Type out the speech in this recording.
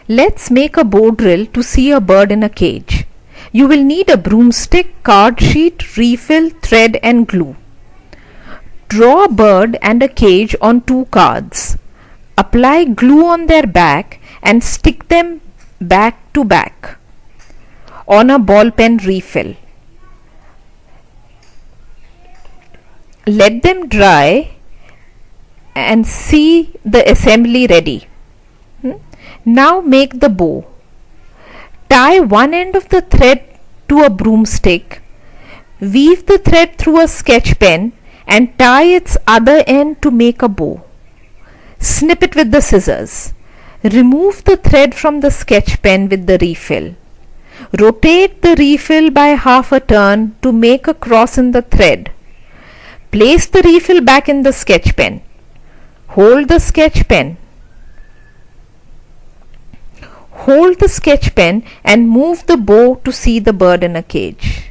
Let's make a bow drill to see a bird in a cage. You will need a broomstick, card sheet, refill, thread and glue. Draw a bird and a cage on 2 cards. Apply glue on their back and stick them back to back on a ball pen refill. Let them dry and see the assembly ready. Now make the bow. Tie one end of the thread to a broomstick, weave the thread through a sketch pen and tie its other end to make a bow. Snip it with the scissors. Remove the thread from the sketch pen with the refill. Rotate the refill by half a turn to make a cross in the thread. Place the refill back in the sketch pen. Hold the sketch pen. Hold the sketch pen and move the bow to see the bird in a cage.